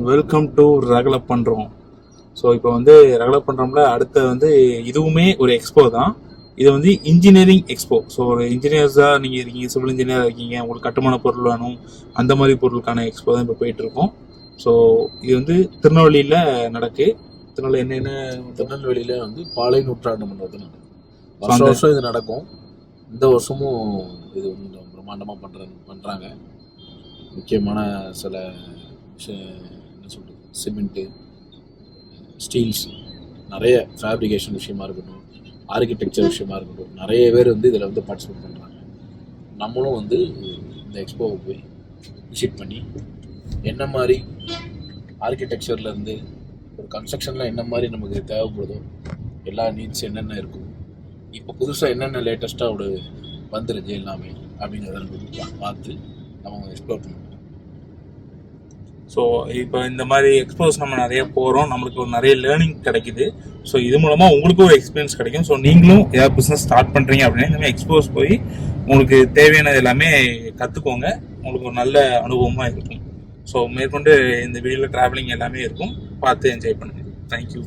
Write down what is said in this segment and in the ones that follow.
Welcome to ரகலை பண்ணுறோம். So இப்போ ரகலை பண்ணுறோம்ல, அடுத்த இதுவுமே ஒரு எக்ஸ்போ தான். இது இன்ஜினியரிங் எக்ஸ்போ. ஸோ ஒரு இன்ஜினியர்ஸாக நீங்கள் இருக்கீங்க, சிவில் இன்ஜினியராக இருக்கீங்க, உங்களுக்கு கட்டுமான பொருள் வேணும், அந்த மாதிரி பொருளுக்கான எக்ஸ்போ தான் இப்போ போயிட்டுருக்கோம். ஸோ இது திருநெல்வேலியில் நடக்கு. திருநெல்வேலியில் பாலை நூற்றாண்டு மண்டபத்தில் நடக்கும். வருஷம் இது நடக்கும். இந்த வருஷமும் இது பிரம்மாண்டமாக பண்ணுறாங்க. முக்கியமான சில என்ன சொல்கிறது, சிமெண்ட்டு, ஸ்டீல்ஸ், நிறைய ஃபேப்ரிகேஷன் விஷயமா இருக்கட்டும், ஆர்கிடெக்சர் விஷயமா இருக்கட்டும், நிறைய பேர் இதில் பார்ட்டிசிபேட் பண்ணுறாங்க. நம்மளும் இந்த எக்ஸ்போவை போய் விசிட் பண்ணி என்ன மாதிரி ஆர்கிடெக்சர்லேருந்து ஒரு கன்ஸ்ட்ரக்ஷனில் என்ன மாதிரி நமக்கு தேவைப்படுதோ, எல்லா நீட்ஸ் என்னென்ன இருக்கும், இப்போ புதுசாக என்னென்ன லேட்டஸ்ட்டாக வந்துருக்கு எல்லாமே அப்படிங்கிறத நம்ம பார்த்து நம்ம எக்ஸ்ப்ளோர் பண்ணுவோம். ஸோ இப்போ இந்த மாதிரி எக்ஸ்போஸ் நம்ம நிறைய போகிறோம், நம்மளுக்கு ஒரு நிறைய லேர்னிங் கிடைக்குது. ஸோ இது மூலமாக உங்களுக்கும் ஒரு எக்ஸ்பீரியன்ஸ் கிடைக்கும். ஸோ நீங்களும் ஏதாவது பிஸ்னஸ் ஸ்டார்ட் பண்ணுறீங்க அப்படின்னா இந்த மாதிரி எக்ஸ்போஸ் போய் உங்களுக்கு தேவையானது எல்லாமே கற்றுக்கோங்க. உங்களுக்கு ஒரு நல்ல அனுபவமாக இருக்கும். ஸோ மேற்கொண்டு இந்த வீடியோவில் ட்ராவலிங் எல்லாமே இருக்கும், பார்த்து என்ஜாய் பண்ணுங்கள். தேங்க்யூ.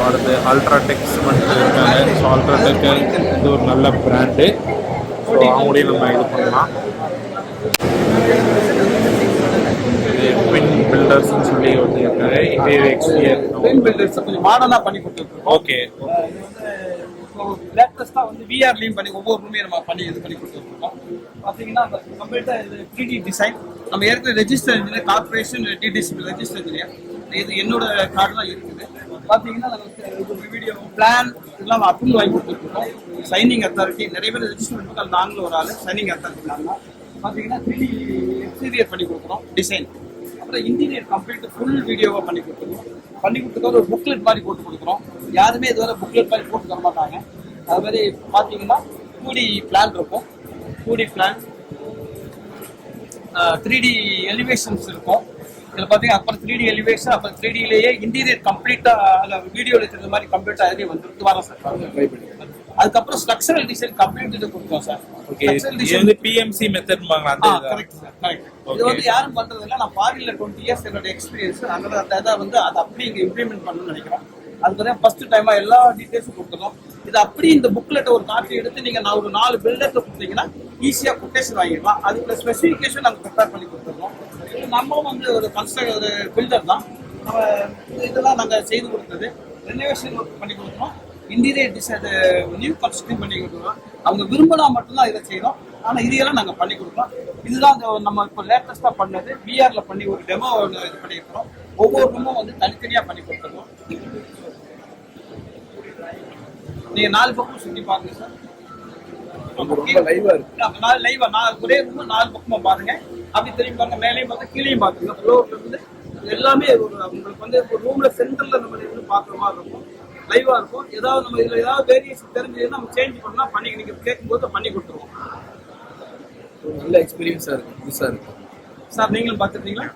அடுத்து அல்ட்ராடெக் சிமெண்ட் இருக்காங்க. ஸோ அல்ட்ராடெக் இது ஒரு நல்ல பிராண்டு. ஸோ அவங்களையும் நம்ம இது பண்ணலாம். இது ட்வின் பில்டர்ஸ்ன்னு சொல்லி இருக்காங்க. இன்டீரியர் எக்ஸ்டீரியர் ட்வின் பில்டர்ஸ் கொஞ்சம் மாடர்னாக பண்ணி கொடுத்துருக்கோம். ஓகே. லேட்டஸ்ட்டாக விஆர்லையும் பண்ணி ஒவ்வொரு ரூமையும் நம்ம இது பண்ணி கொடுத்துருக்கோம். பார்த்தீங்கன்னா கம்ப்ளீட்டாக இது 3D டிசைன். நம்ம ஏற்கனவே register engineer corporation DTC register engineer, இது என்னோட கார்டு தான் இருக்குது. பார்த்தீங்கன்னா நமக்கு வீடியோ பிளான் எல்லாம் அப்ரூவல் வாங்கி கொடுத்துருக்கோம். சைனிங் அத்தாரிட்டி நிறைய பேர் ரெஜிஸ்டர் பண்ணிட்டு அந்த நாங்களும் ஒரு ஆள் சைனிங் அத்தாரிட்டி நாங்கள். பார்த்தீங்கன்னா 3D எக்ஸ்டீரியர் பண்ணி கொடுக்குறோம் டிசைன். அப்புறம் இன்டீரியர் கம்ப்ளீட் ஃபுல் வீடியோவாக பண்ணி கொடுத்துருக்கோம். பண்ணி கொடுத்துக்க ஒரு புக்லெட் மாதிரி போட்டு கொடுக்குறோம். யாருமே இதுவரை புக்லெட் மாதிரி போட்டு தர மாட்டாங்க. அது மாதிரி பார்த்தீங்கன்னா 2D பிளான் இருக்கும். 2D பிளான் 3D எலிவேஷன்ஸ் இருக்கும். இதில் பார்த்தீங்கன்னா அப்புறம் 3D எலிவேஷன், அப்புறம் 3Dலேயே இன்டீரியர் கம்ப்ளீட்டாக அதில் வீடியோவில் இருக்கிற மாதிரி கம்ப்ளீட்டாக அதுலேயே வந்துட்டு வரோம் சார். அதுக்கப்புறம் ஸ்ட்ரக்சரல் டிசைன் கம்ப்ளீட் இது கொடுத்தோம் sir. PMC method. Correct sir, correct. இது யாரும் பண்றது இல்லை. நான் ஃபாரின்ல 20 இயர்ஸ் என்னோட எக்ஸ்பீரியன்ஸ். அதனால அதை அதை அப்படியே இங்கே இம்ப்ளிமெண்ட் பண்ணணும்னு நினைக்கிறேன். அதுக்கு தான் ஃபர்ஸ்ட் டைமா எல்லா டீட்டெயில்ஸும் கொடுத்துருக்கோம். இது அப்படி இந்த புக்லெட்டை ஒரு காப்பி எடுத்து நீங்க நான் ஒரு 4 பில்டர்ல கொடுத்தீங்கன்னா ஈஸியா கொட்டேஷன் வாங்கிடலாம். அதுக்குள்ள ஸ்பெசிஃபிகேஷன் நாங்கள் ப்ரிப்பேர் பண்ணி கொடுத்துருக்கோம். நம்மளும் ஒரு ஒரு பில்டர் தான். நம்ம இதெல்லாம் நாங்கள் செய்து கொடுத்தது. ரெனோவேஷன் ஒர்க் பண்ணி கொடுக்குறோம். இன்டீரியர் டிசைன் நியூ கன்ஸ்ட்ரக்ஷன் பண்ணி கொடுக்குறோம். அவங்க விரும்பினா மட்டும்தான் இதை செய்யணும். ஆனால் இதையெல்லாம் நாங்கள் பண்ணி கொடுக்குறோம். இதுதான் நம்ம இப்போ லேட்டஸ்ட்டாக பண்ணது. விஆர்ல பண்ணி ஒரு டெமோ இது பண்ணியிருக்கிறோம். ஒவ்வொரு ரூமும் தனித்தனியாக பண்ணி கொடுத்துருக்கோம். நீங்க 4 பக்கம் சுற்றி பாருங்க சார். லைவா நான் ஒரே ரூம் 4 பக்கமா பாருங்க. அப்படி தெரியும் பாருங்க. மேலேயும் பார்த்தா கீழேயும் பாருங்க. ஃப்ளோர்ல இருந்து எல்லாமே உங்களுக்கு ஒரு ரூம்ல சென்டர்ல நம்ம இருந்து பாக்குற மாதிரி இருக்கும். லைவா இருக்கும். ஏதாவது நம்ம இதுல ஏதாவது வேரியேஷன் தெரிஞ்சதுன்னா நம்ம சேஞ்ச் பண்ணா பண்ணி நீங்க கேட்கும்போது பண்ணி கொடுத்துருவோம். நல்ல எக்ஸ்பீரியன்ஸா இருக்கு, புதுசா இருக்கு சார். நீங்களும் பார்த்துருக்கீங்களா?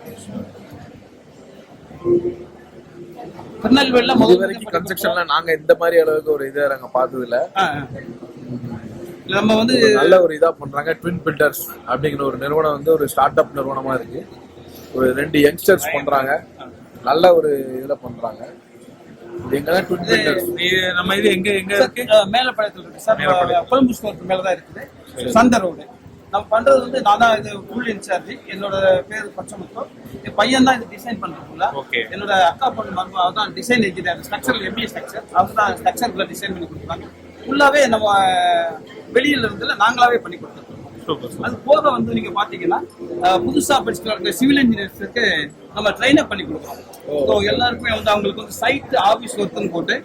திருநெல்வேலியில் முதல் வரைக்கும் கன்ஸ்ட்ரக்ஷன்ல நாங்க இந்த மாதிரி அளவுக்கு ஒரு இதை நாங்க பார்த்தது இல்லை. நம்ம வந்து நல்ல ஒரு இதா பண்றாங்க. ட்வின் பில்டர்ஸ் அப்படிங்கிற ஒரு நிறுவனம் வந்து ஒரு ஸ்டார்ட் அப் நிறுவனமா இருக்கு. ஒரு 2 யங்ஸ்டர்ஸ் பண்றாங்க, நல்ல ஒரு இதுல பண்றாங்க. இது எங்கதான் ட்வின் பில்டர்ஸ் நம்ம இது எங்க இருக்கு? மேலப்பாளையத்துல இருக்கு சார், கொழும்பு ஸ்டோருக்கு மேலதான் இருக்குது, சந்த ரோடு. நம்ம பண்றது வந்து நான் தான் இது ஃபுல் இன்சார்ஜ். என்னோட பேர் பச்சமுத்தம். என் பையன் தான் இது டிசைன் பண்றதுக்குள்ள. என்னோட அக்கா பொண்ணு மருமக தான் design engineer, structural MBA structure. அவங்க தான் ஸ்ட்ரக்சர்ல டிசைன் பண்ணி கொடுப்பாங்க. ஃபுல்லாவே நம்ம வெளியில இருந்துல நாங்களாவே பண்ணி கொடுத்துருக்கோம். அது போக வந்து நீங்க பாத்தீங்கன்னா புதுசா படிச்சுட்டு இருக்க சிவில் இன்ஜினியர்ஸுக்கு நம்ம ட்ரெயின் அப் பண்ணி கொடுக்குறோம். ஸோ எல்லாருக்குமே வந்து அவங்களுக்கு வந்து சைட் ஆஃபீஸ் ஒர்க்குன்னு போட்டு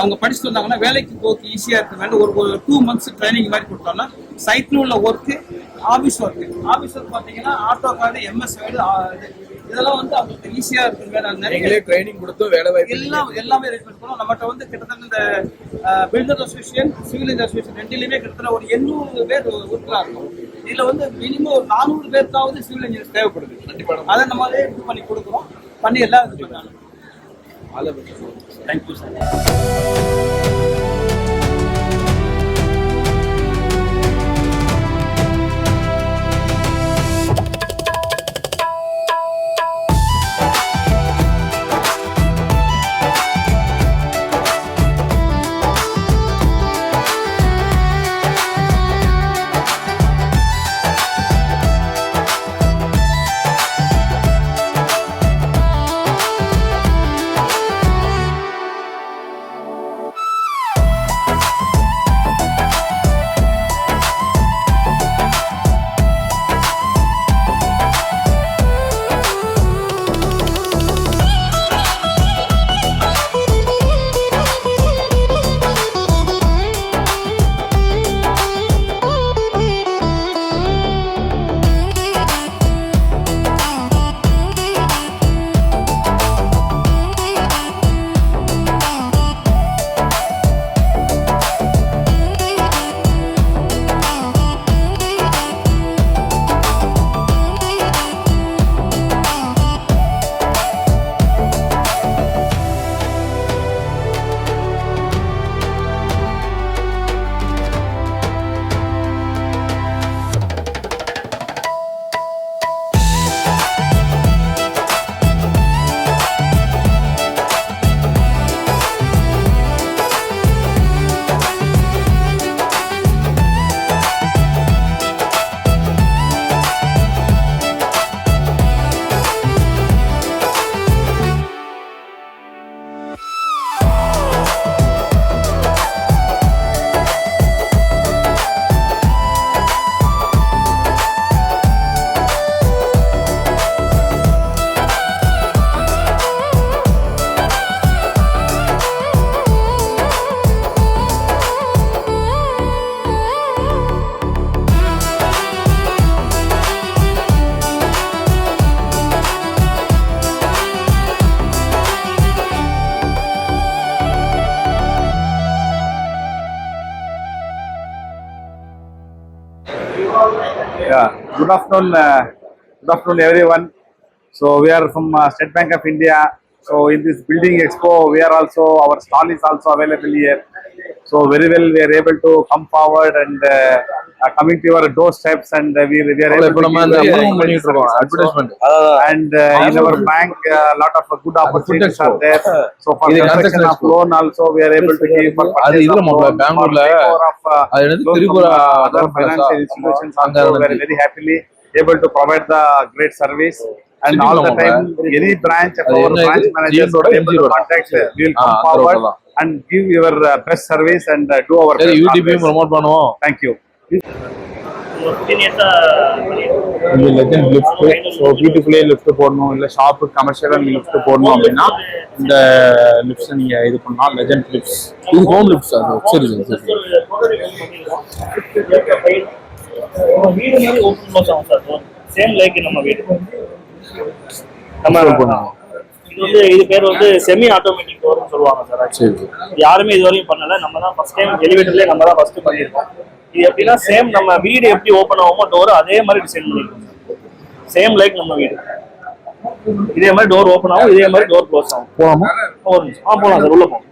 அவங்க படிச்சுட்டு வந்தாங்கன்னா வேலைக்கு போக்கு ஈஸியா இருக்க வேண்டும். ஒரு 2 months ட்ரைனிங் மாதிரி கொடுத்தோம்னா சைட்ல உள்ள ஒர்க்கு, ஆஃபீஸ் ஒர்க் பாத்தீங்கன்னா ஆட்டோ கார்டு, எம்எஸ் வேர்டு இதெல்லாம் வந்து அவங்களுக்கு ஈஸியா இருக்கு. நிறைய ட்ரைனிங் கொடுத்து வேலை வாய்ப்பு எல்லாமே ரெடி பண்ணுறோம். நம்மகிட்ட வந்து கிட்டத்தட்ட இந்த builder association, civil engineer association ரெண்டுலையுமே கிட்டத்தட்ட ஒரு 800 பேர் ஒர்க்கா இருக்கும். இதுல வந்து மினிமம் ஒரு 400 பேருக்காவது சிவில் இன்ஜினியர் தேவைப்படுது. கண்டிப்பா அதை நம்மளே இது பண்ணி கொடுக்குறோம். பண்ணி எல்லாம் இது பண்ணாங்க. Thank you sir. Yeah, good afternoon everyone. So we are from State Bank of India. So in this building expo, we are also, our stall is also available here. So very well we are able to come forward and coming to your doorsteps, and we are able to give advertisement. And in our bank, a lot of good opportunities are there. So for construction of loan also, we are able to give for purchase of loan, for other financial institutions also, we are very happily able to provide the great service. And all the time, any branch of our branch managers are able to contact, we will come forward and give your best service and do our best. Thank you. இந்த legend lift, so வீட்டுக்குள்ளேயே lift போடணும், இல்லை shop கமர்ஷியலாக நீங்கள் lift போடணும் அப்படின்னா இந்த லிஃப்ட்ஸை நீங்கள் இது பண்ணலாம். லெஜண்ட் லிஃப்ட்ஸ், இது ஹோம் லிஃப்ட்ஸ். அது சரி சரி சரி. வீடு மாதிரி ஓப்பன் க்ளோஸ் ஆகும் சார். சேம் லைக் நம்ம வீடு நம்ம இது பேர் வந்து செமி ஆட்டோமேட்டிக் டோர்னு சொல்லுவாங்க சார். சரி, யாருமே இது வரையும் பண்ணல, நம்ம தான் ஃபர்ஸ்ட் டைம். எலிவேட்டர்லயே நம்ம தான் ஃபர்ஸ்ட் பண்ணியிருக்கோம். இது எப்படின்னா சேம் நம்ம வீடு எப்படி ஓப்பன் ஆகுமோ டோர் அதே மாதிரி டிசைன் பண்ணிருக்கோம். சேம் லைக் நம்ம வீடு இதே மாதிரி டோர் ஓப்பன் ஆகும், இதே மாதிரி டோர் க்ளோஸ் ஆகும். போலாமா? போலாம் சார், உள்ள போகும்.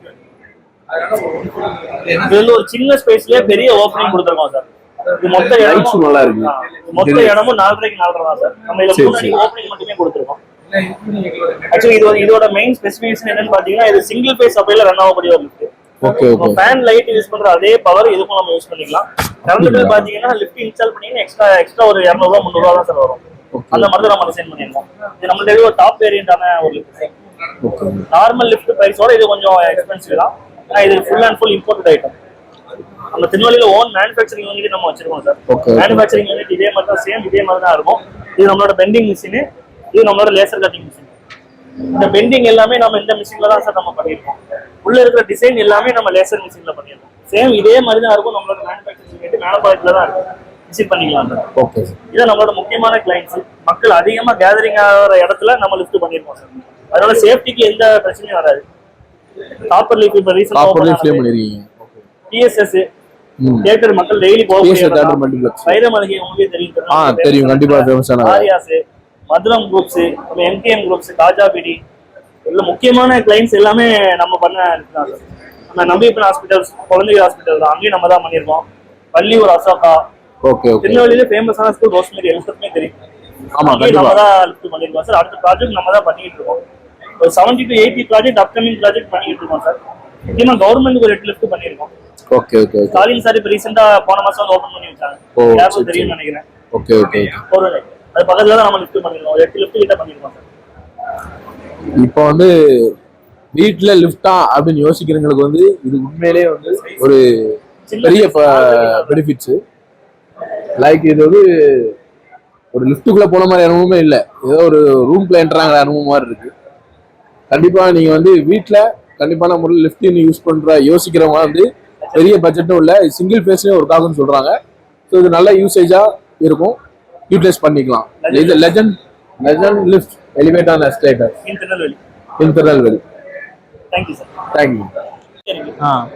இது வந்து ஒரு சின்ன ஸ்பேஸ்லயே பெரிய ஓப்பனிங் கொடுத்துருக்கோம் சார். இது மொத்த லைட்ஸ் இடமும் நல்லா இருக்கு. மொத்த இடமும் 4.5 தான் சார். நம்ம இதுல சரி, 3 அடி சரி. ஓப்பனிங் மட்டுமே கொடுத்துருக்கோம். ஆக்சுவலி இதோட மெயின் ஸ்பெசிஃபிகேஷன் என்னன்னு பாத்தீங்கன்னா இது சிங்கிள் ஃபேஸ் சப்ளைல ரன் ஆகக்கூடிய ஒரு lift. Okay okay. Fan light use பண்ற அதே பவர் இதுக்கும் நம்ம யூஸ் பண்ணிக்கலாம். கரண்ட் பில் பாத்தீங்கன்னா லிஃப்ட் இன்ஸ்டால் பண்ணீங்கன்னா எக்ஸ்ட்ரா ஒரு 200 ரூபா 300 ரூபா தான் சார் வரும். அந்த மாதிரி தான் நம்ம டிசைன் பண்ணிருக்கோம். இது நம்மளுடைய ஒரு டாப் வேரியண்டான ஒரு லிஃப்ட். ஓகே. நார்மல் லிஃப்ட் பிரைஸோட இது கொஞ்சம் எக்ஸ்பென்சிவ் தான். ஆனா இது full and full imported item. நம்ம திருநெல்வேலியில ஓன் மேனுஃபேக்சரிங் யூனிட் நம்ம வச்சிருக்கோம் சார். Okay. மேனுஃபேக்சரிங் யூனிட் இதே மாதிரி தான், சேம் இதே மாதிரி தான் இருக்கும். இது நம்மளோட பெண்டிங் மிஷின், இது நம்மளோட லேசர் கட்டிங் மிஷின். இந்த பெண்டிங் எல்லாமே நம்ம இந்த மிஷின்ல தான் சார் நம்ம பண்ணிருக்கோம். உள்ள இருக்கிற டிசைன் எல்லாமே நம்ம லேசர் மிஷின்ல பண்ணிருக்கோம். சேம் இதே மாதிரி தான் இருக்கும். நம்மளோட மேனுஃபேக்சரிங் யூனிட் மேனுஃபேக்சர்ல தான் இருக்கும். விசிட் பண்ணிக்கலாம் சார். Okay sir. இது நம்மளோட முக்கியமான கிளைண்ட்ஸ். மக்கள் அதிகமா கேதரிங் ஆகிற இடத்துல நம்ம லிஃப்ட் பண்ணிருக்கோம் சார். அதனால சேஃப்டிக்கு எந்த பிரச்சனையும் வராது. காப்பர் லீஃப் இப்ப ரீசன்ட்டா காப்பர் லீஃப் பண்ணிருக்கீங்க. டிஎஸ்எஸ் தியேட்டர் மக்கள் டெய்லி போகக்கூடிய தியேட்டர் மல்டிப்ளெக்ஸ். வைரமளிகை உங்களுக்கு தெரியும். தெரியும், கண்டிப்பா ஃபேமஸான ஆரியாஸ், மதுரம் குரூப்ஸ், எம்கேஎம் குரூப்ஸ், காஜா பிடி, இல்ல முக்கியமான கிளைண்ட்ஸ் எல்லாமே நம்ம பண்ண இருக்காங்க. நம்ம நம்பிப்பன் ஹாஸ்பிட்டல்ஸ், குழந்தைகள் ஹாஸ்பிட்டல் தான், அங்கேயும் நம்ம தான் பண்ணியிருக்கோம். Palliyur Ashoka, okay okay. திருநெல்வேலியில ஃபேமஸான ஸ்கூல் ரோஸ்மேரி எல்லாத்துக்குமே தெரியும். ஆமா, அங்கேயும் கண்டிப்பா. நம்ம தான் லிஃப்ட் பண்ணியிருக்கோம் சார். அடுத்த ப்ராஜெக்ட் நம்ம தான் பண்ணிட்டு இருக்கோம். ஒரு 70 to 80 ப்ராஜெக்ட் அப்கமிங் ப்ராஜெக்ட் பண்ணிட்டு இருக்கோம் சார். முக்கியமா கவர்மெண்ட் ஒரு 8 லிஃப்ட் பண்ணியிருக்கோம். Okay okay okay. Stalin sir இப்ப ரீசெண்டா போன மாசம் வந்து ஓபன் பண்ணி வச்சாங்க. ஓ, யாருக்கும் சரி, தெரியும்னு சரி. நினைக்கிறேன். Okay okay. ஒரு அது பக்கத்துல தான் நம்ம லிஃப்ட் பண்ணிருக்கோம். 8 லிஃப்ட் கிட்ட பண்ணிருக்கோம் சார். இப்போ வந்து வீட்ல லிஃப்டா அப்படின்னு யோசிக்கிறவங்களுக்கு வந்து இது உண்மையிலேயே வந்து ஒரு பெரிய பெனிஃபிட்ஸ். லைக் இது வந்து ஒரு லிஃப்ட்டுக்குள்ள போன மாதிரி அனுபவமே இல்லை, ஏதோ ஒரு ரூம்குள்ள என்ட்ராங்கிற அனுபவம் மாதிரி இருக்கு. கண்டிப்பா நீங்க வந்து வீட்டுல கண்டிப்பான முறையில் லிஃப்ட் யூஸ் பண்ற யோசிக்கிறவங்க வந்து பெரிய பட்ஜெட்டும் இல்லை, சிங்கிள் ஃபேஸ்லயும் ஒரு காகுன்னு சொல்றாங்க. ஸோ இது நல்ல யூசேஜா இருக்கும், யூட்டிலைஸ் பண்ணிக்கலாம். இது legend lift elevator and escalator in Tirunelveli. Thank you sir. Thank you.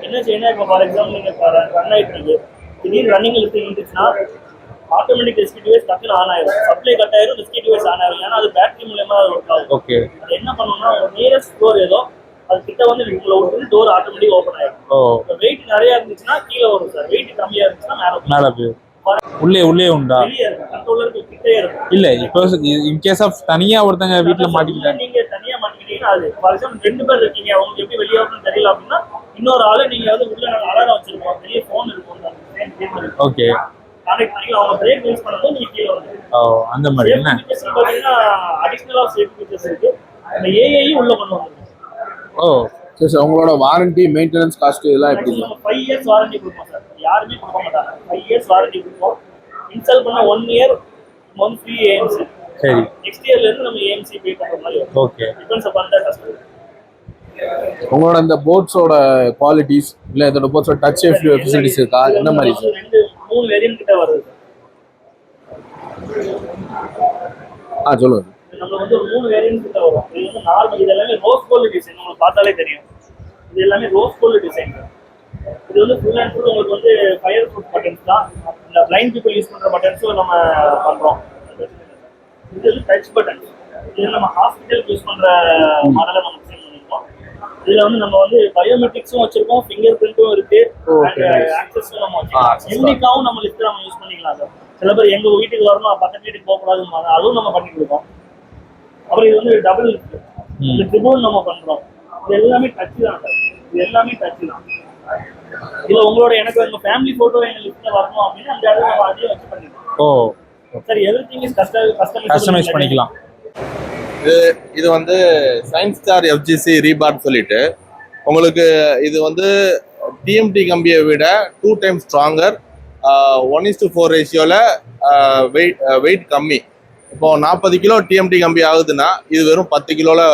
என்ன செய்யணும், இப்போ ஃபார் எக்ஸாம்பிள் நீங்க ரன் ஆயிட்டு இருக்கு, திடீர்னு ரன்னிங் லிஃப்ட் இருந்துச்சுன்னா ஆட்டோமேட்டிக் ரெஸ்கி டிவைஸ் டக்குனு ஆன் ஆயிடும். சப்ளை கட் ஆயிரும், ரெஸ்கி டிவைஸ் ஆன் ஆயிரும். ஏன்னா அது பேட்டரி மூலமா ஒர்க் ஆகும். ஓகே. அது என்ன பண்ணணும்னா நியரஸ்ட் ஃப்ளோர் ஏதோ அது கிட்ட வந்து உங்களை விட்டு டோர் ஆட்டோமேட்டிக் ஓப்பன் ஆயிடும். வெயிட் நிறைய இருந்துச்சுன்னா கீழே வரும் சார், வெயிட் கம்மியா இருந்துச்சுன்னா மேல போகும். உள்ளே உண்டா? வெளியே இருக்கும், கண்ட்ரோலருக்கு கிட்டே இருக்கும். இல்ல இப்போ இன் கேஸ் ஆஃப் தனியா ஒருத்தங்க வீட்டுல மாட்டிக்கிட்டாங்க, நீங்க தனியா மாட்டிக்கிட்டீங்கன்னா அது ஃபார் எக்ஸாம்பிள் 2 பேர் இருக்கீங்க, அவங்க எப்படி வெளியே வரணும்னு தெரியல அப்படின்னா இன்னொரு ஆளு நீங்க வந்து உள்ள அலாரம் வச்சிருக்கோம், வெளியே போன் இருக்கும், ஓகே, கனெக்ட் பண்ணி அவங்க பிரேக் யூஸ் பண்ணும்போது நீங்க கீழே வந்து. ஓ அந்த மாதிரி என்ன பாத்தீங்கன்னா அடிஷனலா சேஃப்டி ஃபீச்சர்ஸ் இருக்கு. அந்த ஏஐ உள்ள கொண்டு வந்துருக்கோம். ஓ சரி சார். உங்களோட வாரண்டி, மெயின்டெனன்ஸ் காஸ்ட் இதெல்லாம் எப்படி சார்? 5 இயர்ஸ் வாரண்டி கொடுப்போம் சார். யாருமே கொடுக்க மாட்டாங்க. 5 இயர்ஸ் வாரண்டி கொடுப்போம். இன்ஸ்டால் பண்ண 1 இயர் ஒன் ஃப்ரீ ஏஎம்சி. சரி. நெக்ஸ்ட் இயர்ல இருந்து நம்ம ஏஎம்சி பே பண்ற மாதிரி இருக்கும். Okay. Depends upon the customer. உங்களோட இந்த போட்ஸோட குவாலிட்டிஸ் இல்ல இதோட போட்ஸோட டச் சேஃப்டி ஃபெசிலிட்டிஸ் இருக்கா? என்ன மாதிரி சார்? 3 வேரியன்ட் கிட்ட வருது. சொல்லுங்க. நம்ம வந்து ஒரு 3 வேரியன்ட் கிட்ட வரும். இது வந்து நார்மல், இது எல்லாமே ரோஸ் கோல்ட் டிசைன். உங்களுக்கு பார்த்தாலே தெரியும், இது எல்லாமே ரோஸ் கோல்ட் டிசைன். இது வந்து ஃபுல் அண்ட் ஃபுல் உங்களுக்கு வந்து ஃபயர் ப்ரூஃப் பட்டன்ஸ் தான். இந்த பிளைண்ட் பீப்புள் யூஸ் பண்ற பட்டன்ஸும் நம்ம பண்றோம். இது வந்து டச் பட்டன். இது நம்ம ஹாஸ்பிட்டலுக்கு யூஸ் பண்ற மாடலை நம்ம டிசைன் பண்ணிருக்கோம். இதுல வந்து நம்ம வந்து பயோமெட்ரிக்ஸும் வச்சிருக்கோம், ஃபிங்கர் பிரிண்ட்டும் இருக்கு, ஆக்சஸும் நம்ம வச்சிருக்கோம். எம்னிக்காவும் நம்ம லிஸ்ட் நம்ம யூஸ் பண்ணிக்கலாம் சார். சில பேர் எங்க வீட்டுக்கு வரணும், பக்கத்து வீட்டுக்கு போக கூடாதுன்னு அதுவும் நம்ம பண்ணி கொடுப்போம். அப்புறம் இது வந்து டபுள் இருக்கு, இந்த ட்ரிபிள் நம்ம பண்றோம். இது எல்லாமே டச் தான் சார். இது எல்லாமே டச் தான். இதுல உங்களோட எனக்கு உங்க ஃபேமிலி போட்டோ எங்க லிஸ்ட்ல வரணும் அப்படின்னா அந்த இடத்துல நம்ம அதையும் வச்சு பண்ணிக்கலாம். ஓ சார், எவ்ரிதிங் இஸ் கஸ்டமைஸ் பண்ணிக்கலாம். இது வந்து சயின்ஸ் ஸ்டார் எஃப்ஜிசி ரீபார்ட் சொல்லிட்டு உங்களுக்கு இது வந்து டிஎம்டி கம்பியை விட 2 times ஸ்ட்ராங்கர், 1:4 ரேஷியோவில் வெயிட் கம்மி. இப்போ 40 கிலோ டிஎம்டி கம்பி ஆகுதுன்னா இது வெறும் 10 கிலோவில்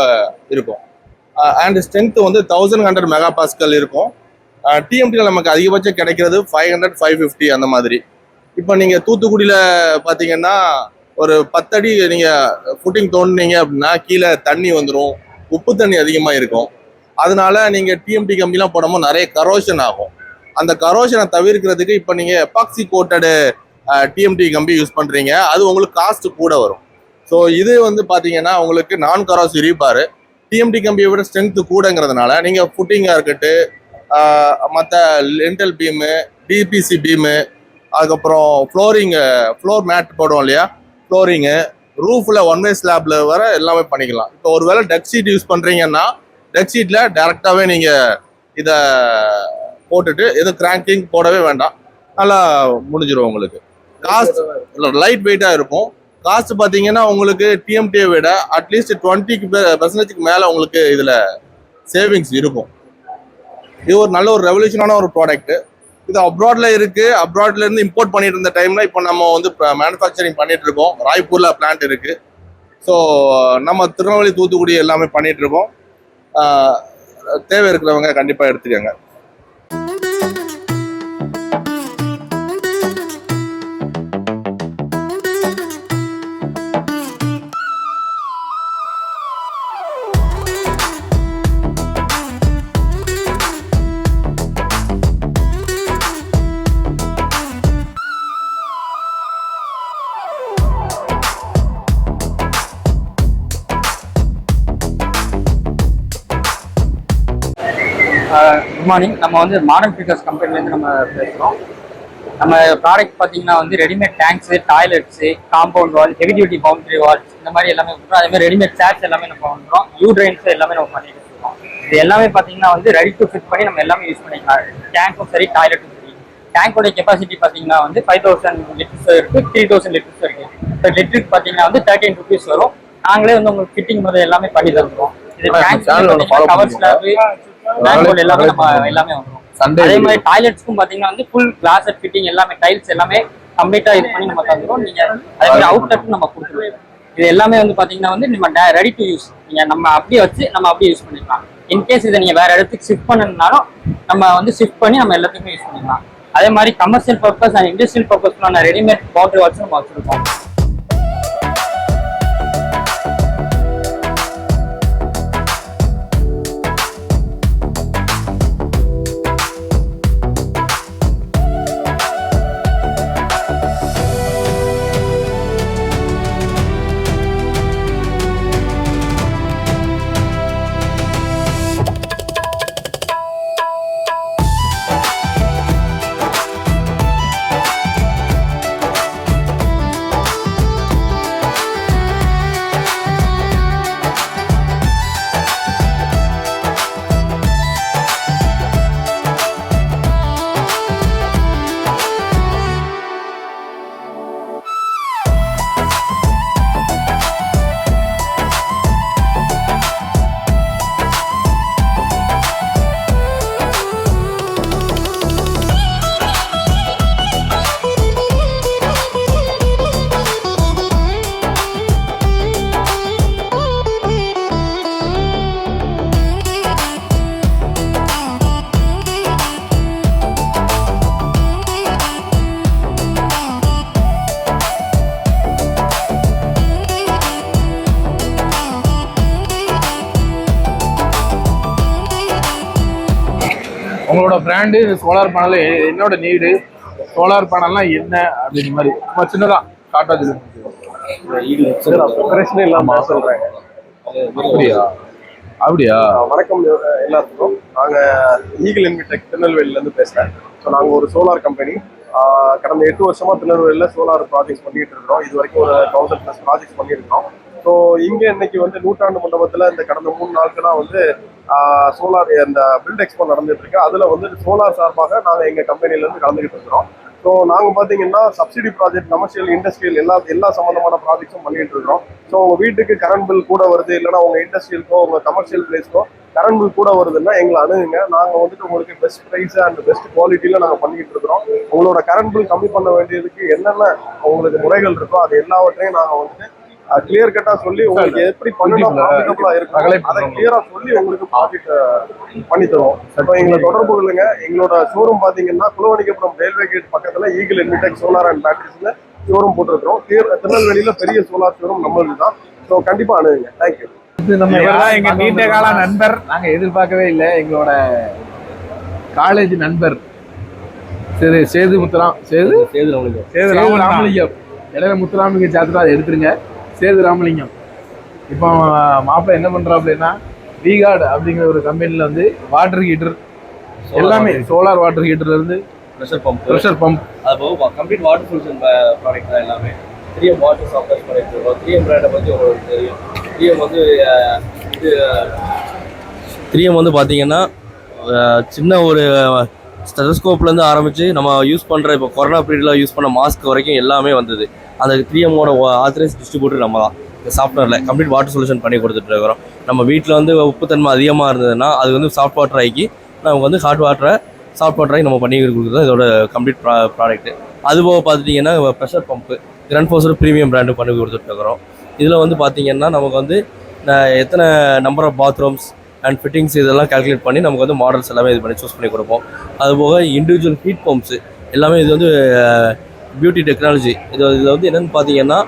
இருக்கும். அண்ட் ஸ்ட்ரென்த் வந்து 1100 மெகா பாஸ்கல் இருக்கும். டிஎம்டியில் நமக்கு அதிகபட்சம் கிடைக்கிறது 500, 550 அந்த மாதிரி. இப்போ நீங்கள் தூத்துக்குடியில் பார்த்தீங்கன்னா ஒரு 10 அடி நீங்கள் ஃபுட்டிங் தோண்டினீங்க அப்படின்னா கீழே தண்ணி வந்துடும், உப்பு தண்ணி அதிகமாக இருக்கும். அதனால நீங்கள் டிஎம்டி கம்பிலாம் போடும்போது நிறைய கரோஷன் ஆகும். அந்த கரோஷனை தவிர்க்கிறதுக்கு இப்போ நீங்கள் எபாக்சி கோட்டடு டிஎம்டி கம்பி யூஸ் பண்ணுறீங்க, அது உங்களுக்கு காஸ்ட் கூட வரும். ஸோ இது வந்து பார்த்தீங்கன்னா உங்களுக்கு நான் கரோசிவ் ரீபார், டிஎம்டி கம்பியை விட ஸ்ட்ரென்த்து கூடங்கிறதுனால நீங்கள் ஃபுட்டிங்காக இருக்கட்டு, மற்ற லென்டல் பீமு, டிபிசி பீமு, அதுக்கப்புறம் ஃப்ளோர் மேட் போடுவோம் இல்லையா, ஃப்ளோரிங்கு, ரூஃபில் ஒன் வே ஸ்லாப்ல வர எல்லாமே பண்ணிக்கலாம். இப்போ ஒருவேளை டெக் ஷீட் யூஸ் பண்ணுறீங்கன்னா டெக் ஷீட்டில் டேரெக்டாகவே நீங்கள் இதை போட்டுட்டு எதுவும் கிராங்கிங் போடவே வேண்டாம், நல்லா முடிஞ்சிடும் உங்களுக்கு. காஸ்ட் லைட் வெயிட்டாக இருக்கும். காஸ்ட் பார்த்தீங்கன்னா உங்களுக்கு டிஎம்டியை விட அட்லீஸ்ட் 20% மேலே உங்களுக்கு இதில் சேவிங்ஸ் இருக்கும். இது ஒரு நல்ல ஒரு ரெவல்யூஷனான ஒரு ப்ராடக்ட். இது அப்ராட்ல இருக்கு. அப்ராட்ல இருந்து இம்போர்ட் பண்ணிட்டு இருந்த டைம்ல இப்போ நம்ம வந்து மேனுஃபேக்சரிங் பண்ணிட்டு இருக்கோம். ராய்ப்பூர்ல பிளான்ட் இருக்கு. ஸோ நம்ம திருநெல்வேலி, தூத்துக்குடி எல்லாமே பண்ணிட்டு இருக்கோம். தேவை இருக்கிறவங்க கண்டிப்பா எடுத்துக்கோங்க. Good morning. நம்ம வந்து மாடர்ன் ஃபில்டர்ஸ் கம்பெனிலேருந்து நம்ம பேசுகிறோம். நம்ம ப்ராடக்ட் பார்த்தீங்கன்னா வந்து readymade tanks, toilets, compound wall, heavy duty boundary walls இந்த மாதிரி எல்லாமே பண்ணுறோம். அதேமாதிரி ரெடிமேட் சேட்ஸ் எல்லாமே நம்ம பண்ணுறோம். யூ ட்ரெயின்ஸ் எல்லாமே நம்ம பண்ணிட்டு இருக்கோம். இது எல்லாமே பார்த்தீங்கன்னா வந்து ரெடி டு ஃபிட் பண்ணி நம்ம எல்லாமே யூஸ் பண்ணிக்கலாம். டேங்க்கும் சரி, டாய்லெட்டும் சரி. டேங்கோட கெப்பாசிட்டி பார்த்தீங்கன்னா வந்து 5000 லிட்டர்ஸ் இருக்குது, 3000 லிட்டர்ஸ் இருக்குது. இப்போ லிட்டருக்கு பார்த்தீங்கன்னா வந்து 13 rupees வரும். நாங்களே வந்து உங்களுக்கு ஃபிட்டிங் முதல் எல்லாமே பண்ணி தந்துடுவோம். இது டேங்க் கவர் ஸ்லாப், எல்லாமே நம்ம எல்லாமே வந்துடும். அதே மாதிரி டாய்லெட்ஸ்க்கும் பாத்தீங்கன்னா வந்து ஃபுல் கிளாஸ் ஃபிட்டிங் எல்லாமே, டைல்ஸ் எல்லாமே கம்ப்ளீட்டா இது பண்ணி நம்ம தந்துடும். நீங்க அதே மாதிரி அவுட்லெட் நம்ம கொடுத்துருவோம். இது எல்லாமே வந்து பாத்தீங்கன்னா வந்து நம்ம ரெடி டு யூஸ். நீங்க நம்ம அப்படியே வச்சு நம்ம அப்படியே யூஸ் பண்ணிக்கலாம். இன்கேஸ் இதை நீங்க வேற இடத்துக்கு ஷிஃப்ட் பண்ணணும்னாலும் நம்ம வந்து ஷிஃப்ட் பண்ணி நம்ம எல்லாத்துக்குமே யூஸ் பண்ணிக்கலாம். அதே மாதிரி கமர்ஷியல் பர்பஸ் அண்ட் இண்டஸ்ட்ரியல் பர்பஸ்க்கான ரெடிமேட் பவுண்டரி வால்ஸ் நம்ம வச்சிருக்கோம். உங்களோட பிராண்டு சோலார் பேனல், என்னோட நீடு, சோலார் பேனல்லாம் என்ன அப்படிங்கிற மாதிரி சும்மா சின்னதா காட்டா பிரச்சனை இல்லாம சொல்றேன். அப்படியா? வணக்கம் எல்லாத்துக்கும். நாங்க ஈகிள் இன்விடெக் திருநெல்வேலியில இருந்து பேசுறேன். ஸோ நாங்க ஒரு சோலார் கம்பெனி. கடந்த 8 வருஷமா திருநெல்வேலியில சோலார் ப்ராஜெக்ட்ஸ் பண்ணிட்டு இருக்கிறோம். இது வரைக்கும் ஒரு 1000+ ப்ராஜெக்ட்ஸ் பண்ணியிருக்கோம். ஸோ இங்க இன்னைக்கு வந்து நூற்றாண்டு மண்டபத்துல இந்த கடந்த 3 நாட்களா வந்து சோலார் அந்த பில்ட் எக்ஸ்போ நடந்துட்டு இருக்கு. அதுல வந்து சோலார் சார்பாக நாங்க எங்க கம்பெனில இருந்து கலந்துகிட்டு இருக்கிறோம். ஸோ நாங்கள் பார்த்தீங்கன்னா சப்சிடி ப்ராஜெக்ட், கமர்ஷியல், இண்டஸ்ட்ரியல் எல்லா சம்மந்தமான ப்ராஜெக்ட்ஸும் பண்ணிட்டு இருக்கிறோம். ஸோ உங்கள் வீட்டுக்கு கரண்ட் பில் கூட வருது, இல்லைனா உங்கள் இண்டஸ்ட்ரியலுக்கோ உங்கள் கமர்ஷியல் பிளேஸ்க்கோ கரண்ட் பில் கூட வருதுன்னா எங்களை அணுகுங்க. நாங்கள் வந்துட்டு உங்களுக்கு பெஸ்ட் ப்ரைஸ் அண்ட் பெஸ்ட் குவாலிட்டியில் நாங்கள் பண்ணிக்கிட்டு இருக்கிறோம். உங்களோட கரண்ட் பில் கம்மி பண்ண வேண்டியதுக்கு என்னென்ன உங்களுக்கு முறைகள் இருக்கோ அது எல்லாவற்றையும் நாங்கள் வந்துட்டு கிளியர் கட்டா சொல்லி உங்களுக்கு எப்படி பண்ணணும் ப்ராஃபிட்டபிளா இருக்கும் அதை கிளியரா சொல்லி உங்களுக்கு ப்ராஃபிட் பண்ணி தருவோம். இப்போ எங்களை தொடர்பு கொள்ளுங்க. எங்களோட ஷோரூம் பாத்தீங்கன்னா குலவணிகபுரம் ரயில்வே கேட் பக்கத்துல ஈகிள் இன்விடெக் சோலார் அண்ட் பேட்டரிஸ்ல ஷோரூம் போட்டிருக்கிறோம். திருநெல்வேலியில பெரிய சோலார் ஷோரூம் நம்மளுக்கு தான். ஸோ கண்டிப்பா அணுகுங்க. தேங்க்யூ. எங்க நீண்ட கால நண்பர், நாங்க எதிர்பார்க்கவே இல்லை. எங்களோட காலேஜ் நண்பர் சேது ராமலிங்கம். இடையில முத்துராமலிங்கம் சேர்த்துட்டு அதை எடுத்துருங்க. சேது ராமலிங்கம் இப்போ மாப்பிள்ளை என்ன பண்றோம் அப்படின்னா, விகார்டு அப்படிங்கிற ஒரு கம்பெனில வந்து வாட்டர் ஹீட்டர் எல்லாமே, சோலார் வாட்டர் ஹீட்டர்ல இருந்து ப்ரெஷர் பம்ப், ப்ரெஷர் பம்ப், அது போக கம்ப்ளீட் வாட்டர் சொல்யூஷன் ப்ராடக்ட் தான் எல்லாமே. 3M வாட்டர் சாஃப்ட்வேர் ப்ராடக்ட் இருக்கும். 3M பிராண்டை பற்றி உங்களுக்கு தெரியும். 3M வந்து இது 3M வந்து பார்த்தீங்கன்னா சின்ன ஒரு ஸ்டெதஸ்கோப்லேருந்து ஆரம்பித்து நம்ம யூஸ் பண்ணுற இப்போ கொரோனா பீரியடில் யூஸ் பண்ண மாஸ்க் வரைக்கும் எல்லாமே வந்தது. அந்த 3Mோட ஆத்தரைஸ் டிஸ்ட்ரிபியூட்டர் நம்ம தான். இந்த சாஃப்ட்வேரில் கம்ப்ளீட் வாட்டர் சொல்யூஷன் பண்ணி கொடுத்துட்டு இருக்கிறோம். நம்ம வீட்டில் வந்து உப்புத்தன்மை அதிகமாக இருந்ததுன்னா அது வந்து சாஃப்ட் வாட்டர் ஆகி நமக்கு வந்து ஹாட் வாட்டரை சாஃப்ட் வாட்டராகி நம்ம பண்ணி கொடுக்குறது தான் இதோட கம்ப்ளீட் ப்ராடக்ட்டு. அதுபோக பார்த்துட்டிங்கன்னா ப்ரெஷர் பம்ப்பு கிராண்ட்ஃபோர்ஸோட ப்ரீமியம் பிராண்டு பண்ணி கொடுத்துட்ருக்குறோம். இதில் வந்து பார்த்திங்கன்னா நமக்கு வந்து எத்தனை number of bathrooms and fittings இதெல்லாம் கால்குலேட் பண்ணி நமக்கு வந்து மாடல்ஸ் எல்லாமே இது பண்ணி சூஸ் பண்ணி கொடுப்போம். அதுபோக இண்டிவிஜுவல் ஹீட் பம்ப்ஸு எல்லாமே இது வந்து பியூட்டி டெக்னாலஜி. இதில் வந்து என்னென்னு பார்த்தீங்கன்னா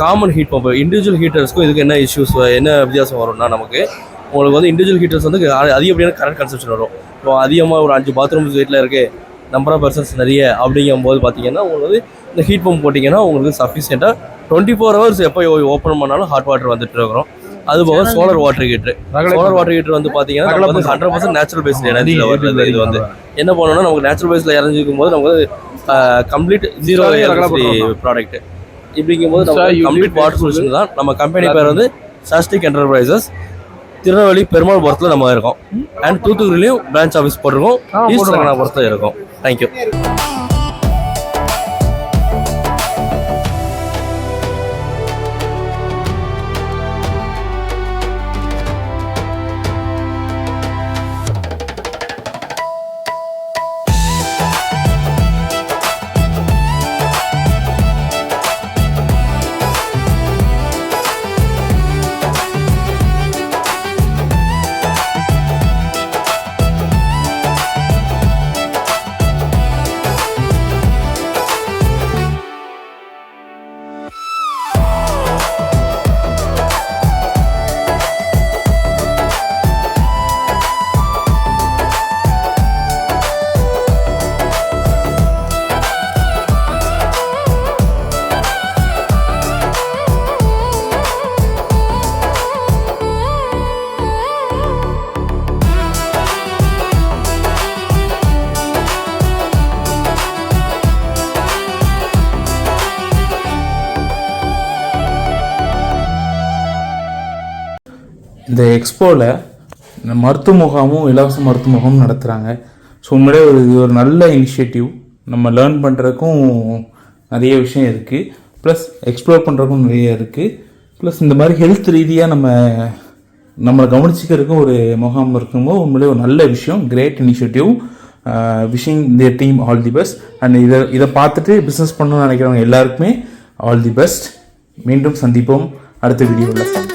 காமன் ஹீட் பம்ப் இண்டிவிஜுவல் ஹீட்டர்ஸ்க்கும் இதுக்கு என்ன இஷ்யூஸ் என்ன வித்தியாசம் வரும்னா நமக்கு உங்களுக்கு வந்து இண்டிவிஜுவல் ஹீட்டர்ஸ் வந்து அதிகப்படியான கரண்ட் கன்சப்ஷன் வரும். இப்போ அதிகமாக ஒரு 5 பாத்ரூம்ஸ் வீட்டில் இருக்குது, நம்பர் ஆஃப் பர்சன்ஸ் நிறைய அப்படிங்கும்போது பார்த்தீங்கன்னா உங்களுக்கு வந்து இந்த ஹீட் பம்ப் போட்டிங்கன்னா உங்களுக்கு சஃபிஷியண்ட்டாக 24 hours எப்போ ஓப்பன் பண்ணாலும் ஹாட் வாட்டர் வந்துட்டு இருக்கிறோம். அதுபோக சோலார் வாட்டர் ஹீட்டர் வந்து பார்த்தீங்கன்னா நமக்கு வந்து 100% நேச்சுரல் பேஸ்ட் எனர்ஜியில் வருது. இது வந்து என்ன பண்ணணும்னா நமக்கு நேச்சுரல் பேஸில் இறஞ்சிக்கும் போது நமக்கு வந்து கம்ப்ளீட் 0 எலக்ட்ரிசிட்டி ப்ராடக்ட். இப்படிங்கும்போது நம்ம கம்ப்ளீட் வாட்டர் சொல்யூஷன் தான். நம்ம கம்பெனி பேர் வந்து சாஸ்டிக் என்டர்பிரைசஸ். திருநெல்வேலி பெருமாள்புரத்தில் நம்ம இருக்கோம். அண்ட் தூத்துக்குடியிலையும் பிரான்ச் ஆஃபீஸ் போட்டிருக்கோம். ஈஸ்ட் ரங்கநாதபுரத்தில் இருக்கோம். தேங்க்யூ. இந்த எக்ஸ்போவில் மருத்துவ முகாமும் இலவச மருத்துவ முகாமும் நடத்துகிறாங்க. ஸோ உண்மையிலே இது ஒரு நல்ல இனிஷியேட்டிவ். நம்ம லேர்ன் பண்ணுறதுக்கும் நிறைய விஷயம் இருக்குது, ப்ளஸ் எக்ஸ்ப்ளோர் பண்ணுறதுக்கும் நிறைய இருக்குது. ப்ளஸ் இந்த மாதிரி ஹெல்த் ரீதியாக நம்மளை கவனிச்சிக்கிறதுக்கும் ஒரு முகாம் இருக்கும்போது உண்மையிலே ஒரு நல்ல விஷயம். Great initiative. Wishing the team all the best. And இதை பார்த்துட்டு பிஸ்னஸ் பண்ணணும்னு நினைக்கிறவங்க எல்லாருக்குமே ஆல் தி பெஸ்ட். மீண்டும் சந்திப்போம் அடுத்த வீடியோவில்.